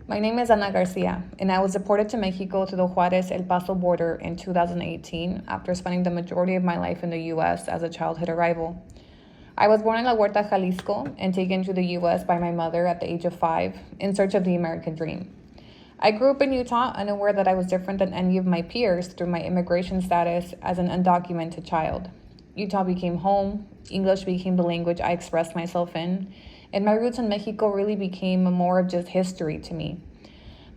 My name is Ana Garcia, and I was deported to Mexico through the Juarez-El Paso border in 2018 after spending the majority of my life in the U.S. as a childhood arrival. I was born in La Huerta, Jalisco, and taken to the U.S. by my mother at the age of 5 in search of the American dream. I grew up in Utah, unaware that I was different than any of my peers through my immigration status as an undocumented child. Utah became home, English became the language I expressed myself in, and my roots in Mexico really became more of just history to me.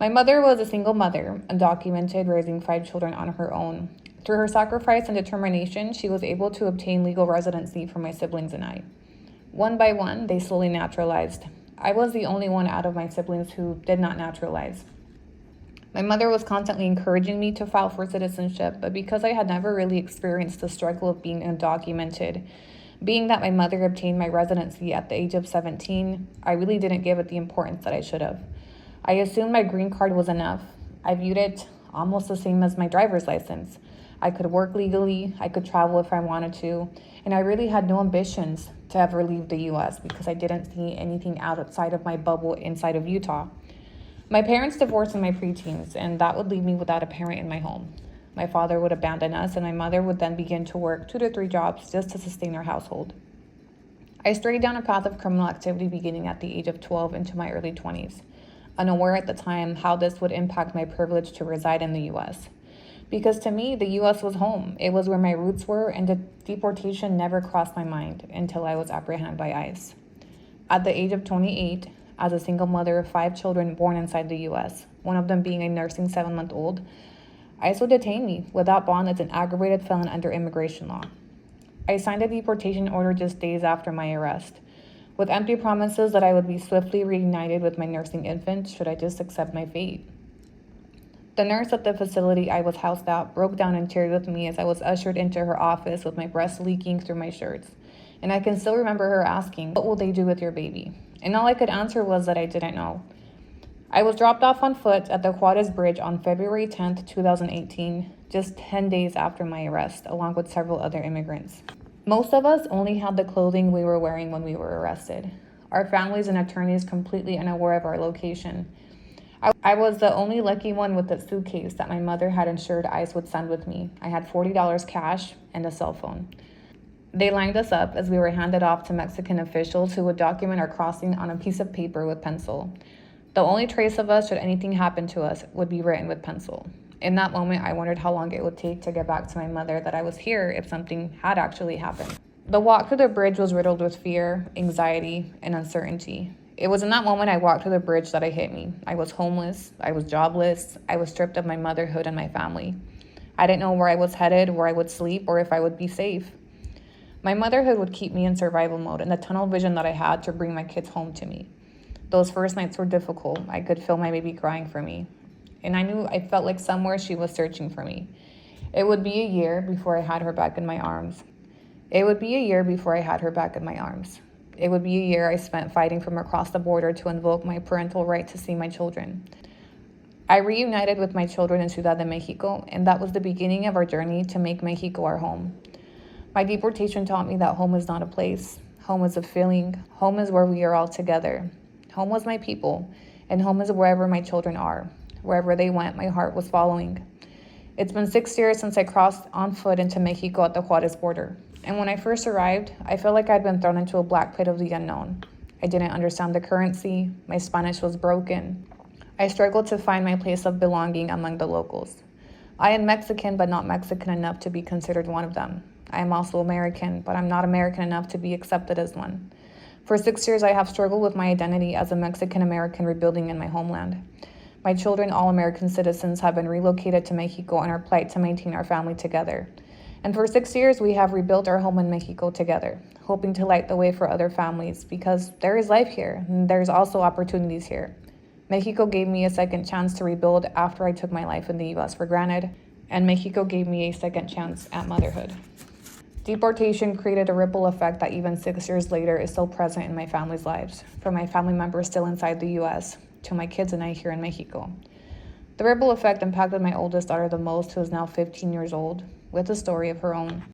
My mother was a single mother, undocumented, raising 5 children on her own. Through her sacrifice and determination, she was able to obtain legal residency for my siblings and I. One by one, they slowly naturalized. I was the only one out of my siblings who did not naturalize. My mother was constantly encouraging me to file for citizenship, but because I had never really experienced the struggle of being undocumented, being that my mother obtained my residency at the age of 17, I really didn't give it the importance that I should have. I assumed my green card was enough. I viewed it almost the same as my driver's license. I could work legally, I could travel if I wanted to, and I really had no ambitions to ever leave the U.S. because I didn't see anything outside of my bubble inside of Utah. My parents divorced in my preteens, and that would leave me without a parent in my home. My father would abandon us, and my mother would then begin to work 2 to 3 jobs just to sustain our household. I strayed down a path of criminal activity beginning at the age of 12 into my early 20s, unaware at the time how this would impact my privilege to reside in the U.S. Because to me, the U.S. was home. It was where my roots were, and deportation never crossed my mind until I was apprehended by ICE. At the age of 28, as a single mother of 5 children born inside the U.S., one of them being a nursing 7-month-old, ICE would detain me without bond as an aggravated felon under immigration law. I signed a deportation order just days after my arrest, with empty promises that I would be swiftly reunited with my nursing infant should I just accept my fate. The nurse at the facility I was housed at broke down in tears with me as I was ushered into her office with my breast leaking through my shirts, and I can still remember her asking, "What will they do with your baby?" And all I could answer was that I didn't know. I was dropped off on foot at the Juarez Bridge on February 10th, 2018, just 10 days after my arrest, along with several other immigrants. Most of us only had the clothing we were wearing when we were arrested. Our families and attorneys completely unaware of our location. I was the only lucky one with a suitcase that my mother had ensured ICE would send with me. I had $40 cash and a cell phone. They lined us up as we were handed off to Mexican officials who would document our crossing on a piece of paper with pencil. The only trace of us, should anything happen to us, would be written with pencil. In that moment, I wondered how long it would take to get back to my mother that I was here if something had actually happened. The walk through the bridge was riddled with fear, anxiety, and uncertainty. It was in that moment I walked through the bridge that it hit me. I was homeless, I was jobless, I was stripped of my motherhood and my family. I didn't know where I was headed, where I would sleep, or if I would be safe. My motherhood would keep me in survival mode and the tunnel vision that I had to bring my kids home to me. Those first nights were difficult. I could feel my baby crying for me. And I felt like somewhere she was searching for me. It would be a year before I had her back in my arms. It would be a year I spent fighting from across the border to invoke my parental right to see my children. I reunited with my children in Ciudad de Mexico, and that was the beginning of our journey to make Mexico our home. My deportation taught me that home is not a place. Home is a feeling. Home is where we are all together. Home was my people, and home is wherever my children are. Wherever they went, my heart was following. It's been 6 years since I crossed on foot into Mexico at the Juarez border. And when I first arrived, I felt like I'd been thrown into a black pit of the unknown. I didn't understand the currency. My Spanish was broken. I struggled to find my place of belonging among the locals. I am Mexican, but not Mexican enough to be considered one of them. I am also American, but I'm not American enough to be accepted as one. For 6 years, I have struggled with my identity as a Mexican-American rebuilding in my homeland. My children, all American citizens, have been relocated to Mexico and are plight to maintain our family together. And for 6 years, we have rebuilt our home in Mexico together, hoping to light the way for other families because there is life here and there's also opportunities here. Mexico gave me a second chance to rebuild after I took my life in the U.S. for granted, and Mexico gave me a second chance at motherhood. Deportation created a ripple effect that even 6 years later is still present in my family's lives, from my family members still inside the U.S. to my kids and I here in Mexico. The ripple effect impacted my oldest daughter the most, who is now 15 years old, with a story of her own.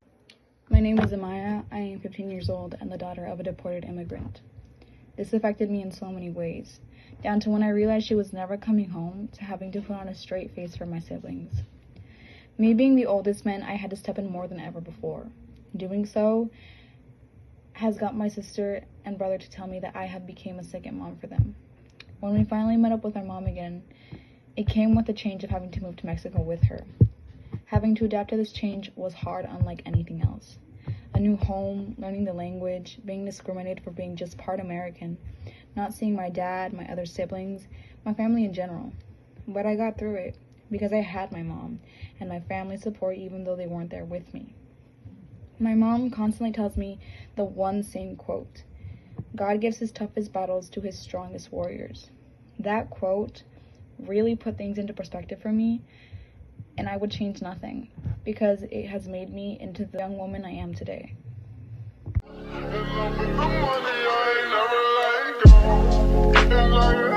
My name is Amaya. I am 15 years old and the daughter of a deported immigrant. This affected me in so many ways, down to when I realized she was never coming home, to having to put on a straight face for my siblings. Me being the oldest meant I had to step in more than ever before. Doing so has got my sister and brother to tell me that I have become a second mom for them. When we finally met up with our mom again, it came with the change of having to move to Mexico with her. Having to adapt to this change was hard, unlike anything else. A new home, learning the language, being discriminated for being just part American, not seeing my dad, my other siblings, my family in general. But I got through it because I had my mom and my family's support even though they weren't there with me. My mom constantly tells me the one same quote: God gives his toughest battles to his strongest warriors. That quote really put things into perspective for me, and I would change nothing because it has made me into the young woman I am today. It's